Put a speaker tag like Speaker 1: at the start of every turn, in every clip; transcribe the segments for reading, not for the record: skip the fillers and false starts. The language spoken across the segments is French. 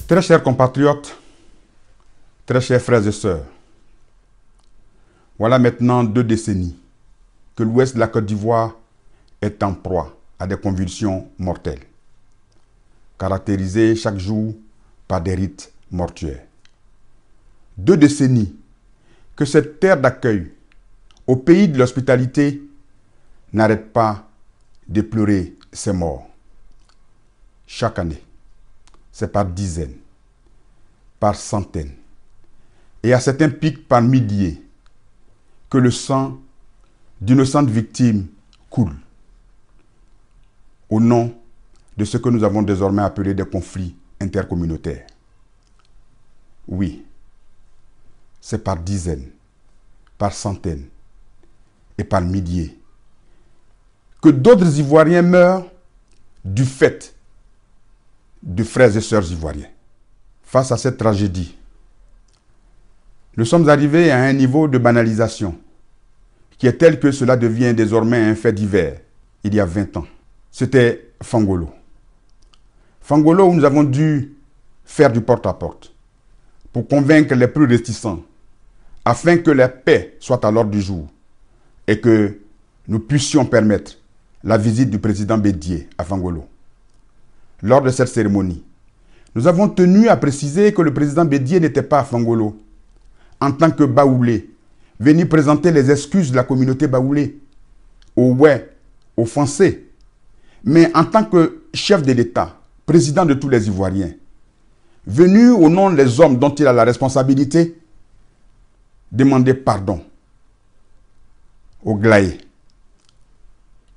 Speaker 1: Très chers compatriotes, très chers frères et sœurs, voilà maintenant 2 décennies que l'ouest de la Côte d'Ivoire est en proie à des convulsions mortelles, caractérisées chaque jour par des rites mortuaires. 2 décennies que cette terre d'accueil au pays de l'hospitalité n'arrête pas de pleurer ses morts. Chaque année, c'est par dizaines, par centaines, et à certains pics par milliers, que le sang d'innocentes victimes coule, au nom de ce que nous avons désormais appelé des conflits intercommunautaires. Oui, c'est par dizaines, par centaines et par milliers que d'autres Ivoiriens meurent du fait de frères et sœurs ivoiriens. Face à cette tragédie, nous sommes arrivés à un niveau de banalisation qui est tel que cela devient désormais un fait divers. Il y a 20 ans, c'était Fangolo. Fangolo, où nous avons dû faire du porte-à-porte pour convaincre les plus réticents afin que la paix soit à l'ordre du jour et que nous puissions permettre la visite du président Bédié à Fangolo. Lors de cette cérémonie, nous avons tenu à préciser que le président Bédié n'était pas à Fangolo en tant que Baoulé, venu présenter les excuses de la communauté Baoulé aux offensés, mais en tant que chef de l'État, président de tous les Ivoiriens, venu au nom des hommes dont il a la responsabilité, demander pardon aux Glaé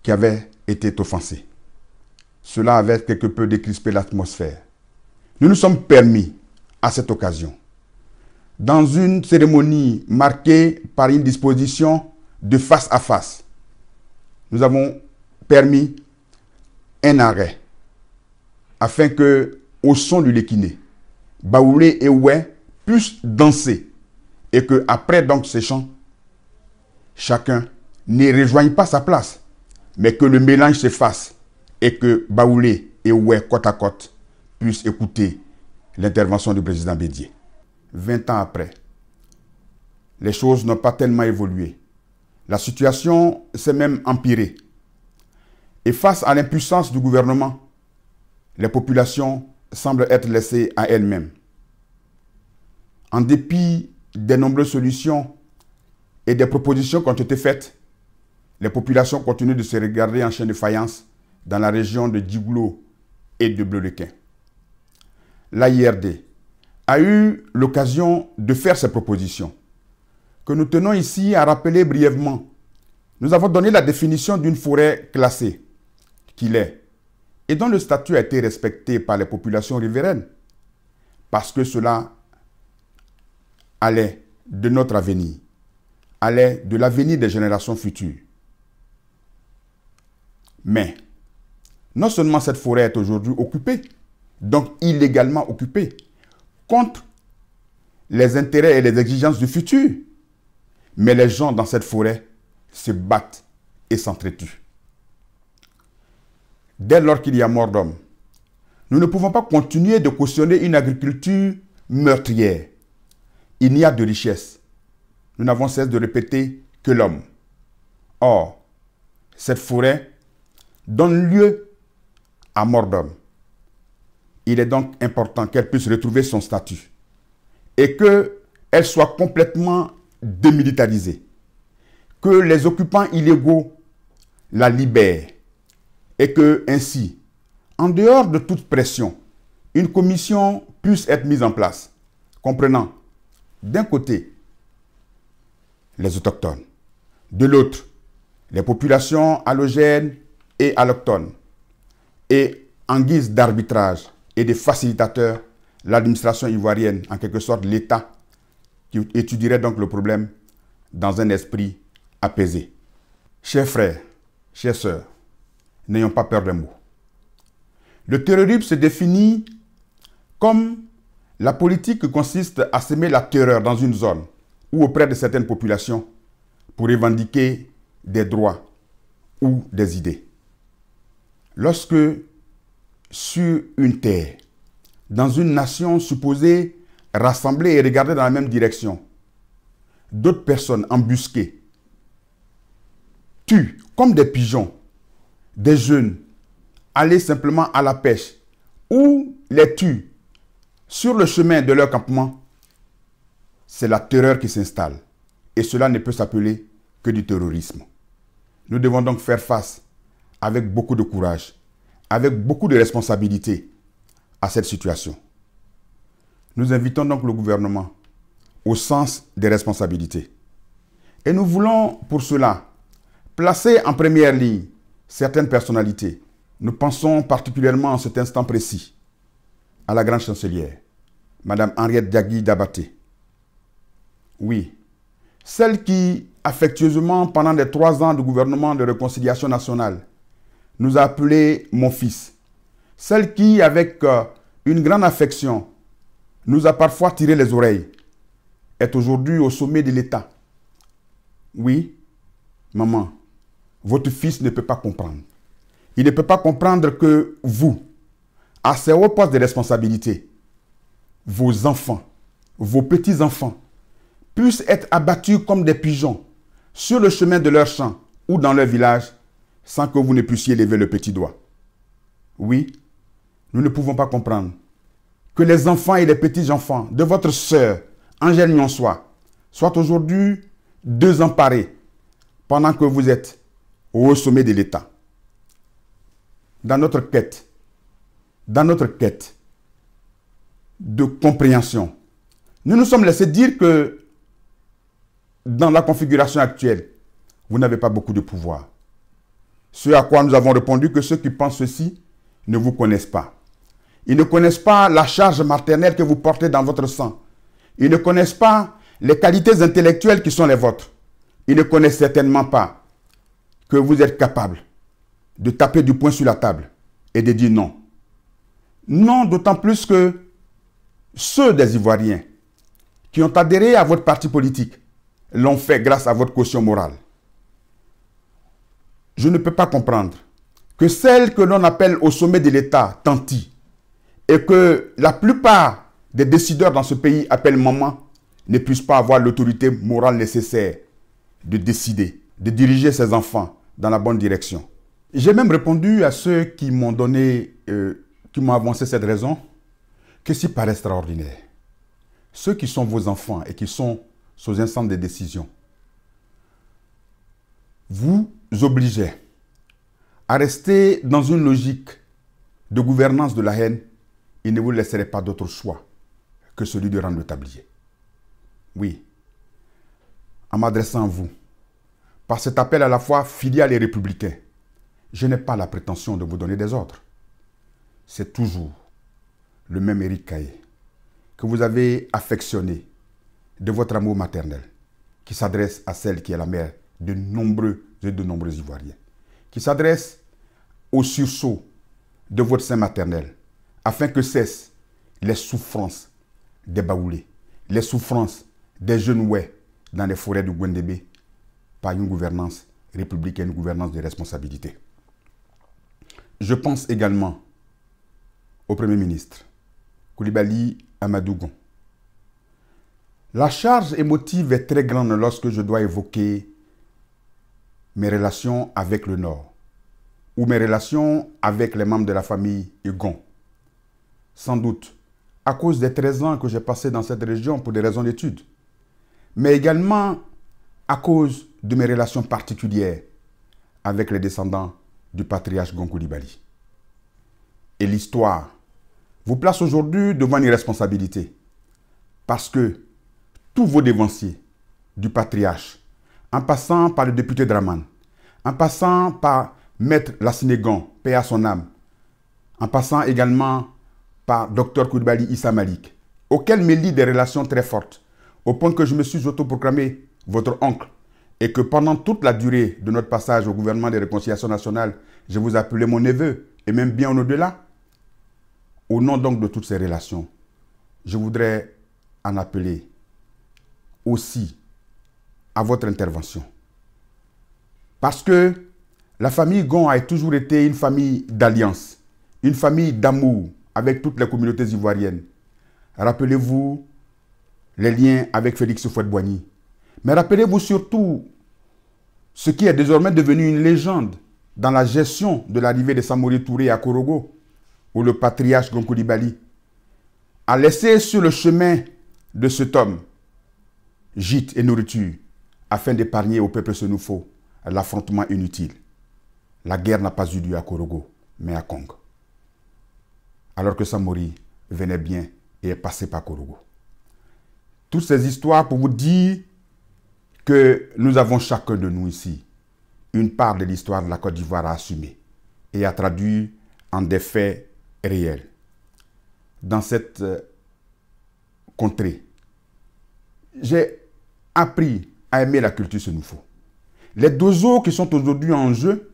Speaker 1: qui avaient été offensés. Cela avait quelque peu décrispé l'atmosphère. Nous nous sommes permis, à cette occasion, dans une cérémonie marquée par une disposition de face à face, nous avons permis un arrêt afin que, au son du lékiné, Baoulé et Oué puissent danser et que, après donc ces chants, chacun ne rejoigne pas sa place, mais que le mélange se fasse et que Baoulé et Oué, côte à côte, puissent écouter l'intervention du président Bédié. 20 ans après, les choses n'ont pas tellement évolué. La situation s'est même empirée. Et face à l'impuissance du gouvernement, les populations semblent être laissées à elles-mêmes. En dépit des nombreuses solutions et des propositions qui ont été faites, les populations continuent de se regarder en chaîne de faïence dans la région de Djigoulo et de Bleu-le-Quin. L'AIRD a eu l'occasion de faire ces propositions, que nous tenons ici à rappeler brièvement. Nous avons donné la définition d'une forêt classée, qu'il est, et dont le statut a été respecté par les populations riveraines, parce que cela allait de notre avenir, allait de l'avenir des générations futures. Mais, non seulement cette forêt est aujourd'hui occupée, donc illégalement occupée, contre les intérêts et les exigences du futur, mais les gens dans cette forêt se battent et s'entretuent. Dès lors qu'il y a mort d'homme, nous ne pouvons pas continuer de cautionner une agriculture meurtrière. Il n'y a de richesse. Nous n'avons cesse de répéter que l'homme. Or, cette forêt donne lieu à mort d'homme. Il est donc important qu'elle puisse retrouver son statut et qu'elle soit complètement démilitarisée, que les occupants illégaux la libèrent et que ainsi, en dehors de toute pression, une commission puisse être mise en place, comprenant d'un côté les autochtones, de l'autre les populations allogènes et allochtones, et en guise d'arbitrage et de facilitateurs, l'administration ivoirienne, en quelque sorte l'État, qui étudierait donc le problème dans un esprit apaisé. Chers frères, chères sœurs, n'ayons pas peur des mots. Le terrorisme se définit comme la politique qui consiste à semer la terreur dans une zone ou auprès de certaines populations pour revendiquer des droits ou des idées. Lorsque sur une terre, dans une nation supposée rassemblée et regarder dans la même direction, d'autres personnes embusquées tuent comme des pigeons des jeunes aller simplement à la pêche ou les tuent sur le chemin de leur campement, c'est la terreur qui s'installe. Et cela ne peut s'appeler que du terrorisme. Nous devons donc faire face avec beaucoup de courage, avec beaucoup de responsabilité à cette situation. Nous invitons donc le gouvernement au sens des responsabilités. Et nous voulons pour cela placer en première ligne certaines personnalités. Nous pensons particulièrement en cet instant précis à la grande chancelière, Mme Henriette Diagui Dabaté. Oui, celle qui, affectueusement, pendant les 3 ans du gouvernement de réconciliation nationale, nous a appelés mon fils. Celle qui, avec une grande affection, nous a parfois tiré les oreilles, est aujourd'hui au sommet de l'État. Oui, maman, votre fils ne peut pas comprendre. Il ne peut pas comprendre que vous, à ces hauts postes de responsabilité, vos enfants, vos petits-enfants, puissent être abattus comme des pigeons sur le chemin de leur champ ou dans leur village sans que vous ne puissiez lever le petit doigt. Oui, nous ne pouvons pas comprendre que les enfants et les petits-enfants de votre sœur, Angèle Nyonsois, soient aujourd'hui désemparés pendant que vous êtes au sommet de l'État. Dans notre quête de compréhension, nous nous sommes laissés dire que dans la configuration actuelle, vous n'avez pas beaucoup de pouvoir. Ce à quoi nous avons répondu que ceux qui pensent ceci ne vous connaissent pas. Ils ne connaissent pas la charge maternelle que vous portez dans votre sang. Ils ne connaissent pas les qualités intellectuelles qui sont les vôtres. Ils ne connaissent certainement pas que vous êtes capable de taper du poing sur la table et de dire non. Non, d'autant plus que ceux des Ivoiriens qui ont adhéré à votre parti politique l'ont fait grâce à votre caution morale. Je ne peux pas comprendre que celle que l'on appelle au sommet de l'État Tanti et que la plupart des décideurs dans ce pays appellent maman ne puissent pas avoir l'autorité morale nécessaire de décider, de diriger ses enfants dans la bonne direction. J'ai même répondu à ceux qui m'ont donné, qui m'ont avancé cette raison, que c'est pas extraordinaire. Ceux qui sont vos enfants et qui sont sous instance de décision, vous obligez à rester dans une logique de gouvernance de la haine, il ne vous laisserait pas d'autre choix que celui de rendre le tablier. Oui, en m'adressant à vous, par cet appel à la fois filial et républicain, je n'ai pas la prétention de vous donner des ordres. C'est toujours le même Éric Caillé que vous avez affectionné de votre amour maternel, qui s'adresse à celle qui est la mère de nombreux Ivoiriens, qui s'adresse au sursaut de votre sein maternel, afin que cessent les souffrances des Baoulés, les souffrances des jeunes ouais dans les forêts du Gwendébé, par une gouvernance républicaine, une gouvernance de responsabilité. Je pense également au Premier ministre, Coulibaly Amadou Gon. La charge émotive est très grande lorsque je dois évoquer mes relations avec le Nord ou mes relations avec les membres de la famille Gon. Sans doute à cause des 13 ans que j'ai passés dans cette région pour des raisons d'études, mais également à cause de mes relations particulières avec les descendants du patriarche Gon Coulibaly. Et l'histoire vous place aujourd'hui devant une responsabilité, parce que tous vos dévanciers du patriarche, en passant par le député Draman, en passant par Maître Lassine Gon, paix à son âme, en passant également par Dr Coulibaly Issa Malik, auquel me lient des relations très fortes, au point que je me suis autoproclamé votre oncle, et que pendant toute la durée de notre passage au gouvernement de réconciliation nationale, je vous appelais mon neveu, et même bien au-delà. Au nom donc de toutes ces relations, je voudrais en appeler aussi à votre intervention. Parce que la famille Gon a toujours été une famille d'alliance, une famille d'amour avec toutes les communautés ivoiriennes. Rappelez-vous les liens avec Félix Houphouët-Boigny. Mais rappelez-vous surtout ce qui est désormais devenu une légende dans la gestion de l'arrivée de Samori Touré à Korogo, où le patriarche Gon Coulibaly a laissé sur le chemin de cet homme gîte et nourriture afin d'épargner au peuple sénoufo l'affrontement inutile. La guerre n'a pas eu lieu à Korogo, mais à Kong. Alors que Samori venait bien et est passé par Korogo. Toutes ces histoires pour vous dire que nous avons chacun de nous ici une part de l'histoire de la Côte d'Ivoire à assumer et à traduire en des faits réels. Dans cette contrée, j'ai appris à aimer la culture sénoufo. Les Dozo qui sont aujourd'hui en jeu,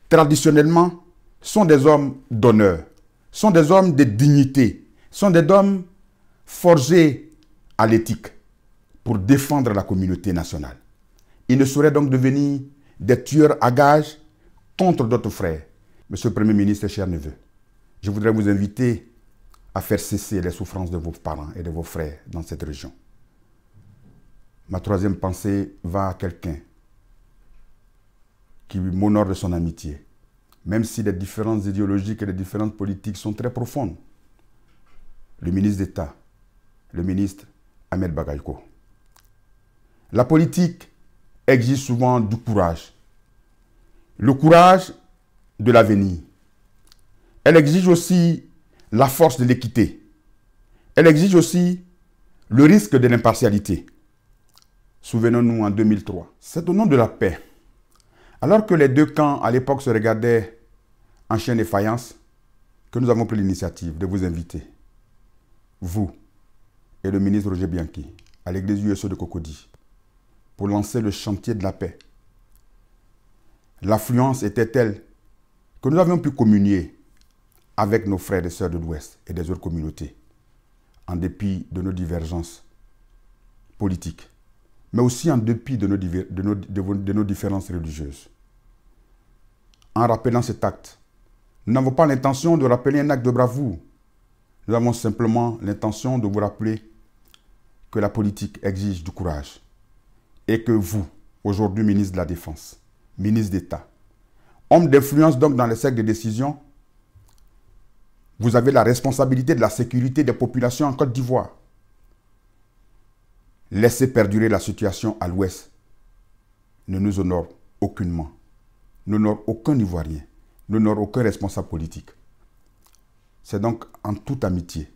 Speaker 1: traditionnellement, sont des hommes d'honneur, sont des hommes de dignité, sont des hommes forgés à l'éthique pour défendre la communauté nationale. Ils ne sauraient donc devenir des tueurs à gages contre d'autres frères. Monsieur le Premier ministre et chers neveux, je voudrais vous inviter à faire cesser les souffrances de vos parents et de vos frères dans cette région. Ma troisième pensée va à quelqu'un qui m'honore de son amitié, même si les différences idéologiques et les différences politiques sont très profondes. Le ministre d'État, le ministre Ahmed Bagayoko. La politique exige souvent du courage. Le courage de l'avenir. Elle exige aussi la force de l'équité. Elle exige aussi le risque de l'impartialité. Souvenons-nous en 2003. C'est au nom de la paix. Alors que les deux camps à l'époque se regardaient en chien de faïence, que nous avons pris l'initiative de vous inviter, vous et le ministre Roger Bianchi, à l'église USO de Cocody, pour lancer le chantier de la paix. L'affluence était telle que nous avions pu communier avec nos frères et sœurs de l'Ouest et des autres communautés, en dépit de nos divergences politiques, mais aussi en dépit de nos différences religieuses. En rappelant cet acte, nous n'avons pas l'intention de rappeler un acte de bravoure. Nous avons simplement l'intention de vous rappeler que la politique exige du courage et que vous, aujourd'hui ministre de la Défense, ministre d'État, homme d'influence donc dans les cercles de décision, vous avez la responsabilité de la sécurité des populations en Côte d'Ivoire. Laisser perdurer la situation à l'Ouest ne nous honore aucunement, n'honore aucun Ivoirien, n'honore aucun responsable politique. C'est donc en toute amitié,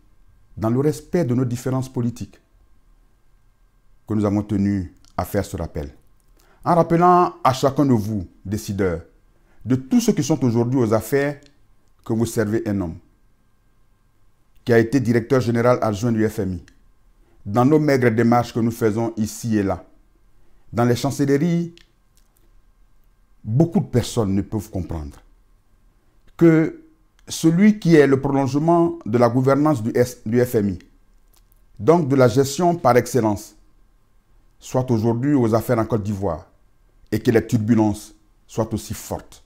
Speaker 1: dans le respect de nos différences politiques, que nous avons tenu à faire ce rappel. En rappelant à chacun de vous, décideurs, de tous ceux qui sont aujourd'hui aux affaires, que vous servez un homme qui a été directeur général adjoint du FMI. Dans nos maigres démarches que nous faisons ici et là, dans les chancelleries, beaucoup de personnes ne peuvent comprendre que celui qui est le prolongement de la gouvernance du FMI, donc de la gestion par excellence, soit aujourd'hui aux affaires en Côte d'Ivoire et que les turbulences soient aussi fortes.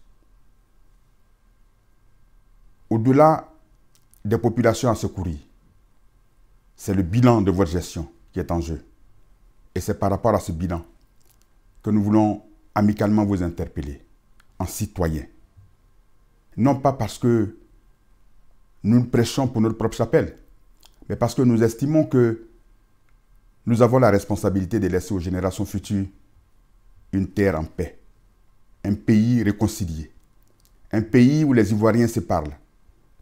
Speaker 1: Au-delà des populations à secourir, c'est le bilan de votre gestion qui est en jeu. Et c'est par rapport à ce bilan que nous voulons amicalement vous interpeller en citoyens. Non pas parce que nous prêchons pour notre propre chapelle, mais parce que nous estimons que nous avons la responsabilité de laisser aux générations futures une terre en paix, un pays réconcilié, un pays où les Ivoiriens se parlent,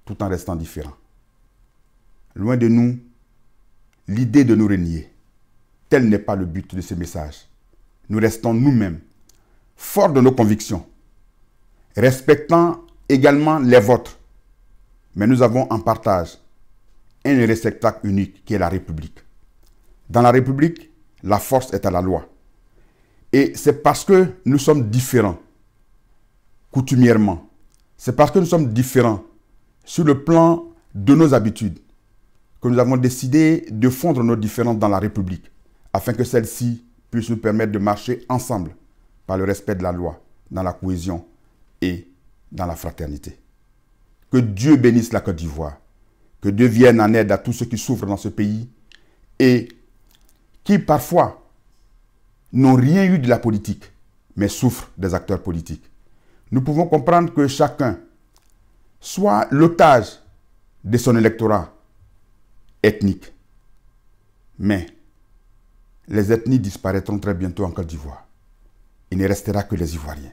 Speaker 1: tout en restant différents. Loin de nous, l'idée de nous renier. Tel n'est pas le but de ce message. Nous restons nous-mêmes, forts de nos convictions, respectant également les vôtres. Mais nous avons en partage un réceptacle unique qui est la République. Dans la République, la force est à la loi. Et c'est parce que nous sommes différents, coutumièrement, c'est parce que nous sommes différents sur le plan de nos habitudes, que nous avons décidé de fondre nos différences dans la République, afin que celle-ci puisse nous permettre de marcher ensemble par le respect de la loi, dans la cohésion et dans la fraternité. Que Dieu bénisse la Côte d'Ivoire Que Dieu vienne en aide à tous ceux qui souffrent dans ce pays et qui parfois n'ont rien eu de la politique, mais souffrent des acteurs politiques. Nous pouvons comprendre que chacun soit l'otage de son électorat ethnique. Mais les ethnies disparaîtront très bientôt en Côte d'Ivoire. Il ne restera que les Ivoiriens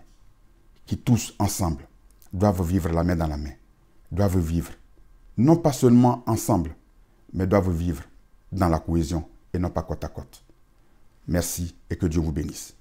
Speaker 1: qui tous ensemble doivent vivre la main dans la main, doivent vivre non pas seulement ensemble, mais doivent vivre dans la cohésion et non pas côte à côte. Merci et que Dieu vous bénisse.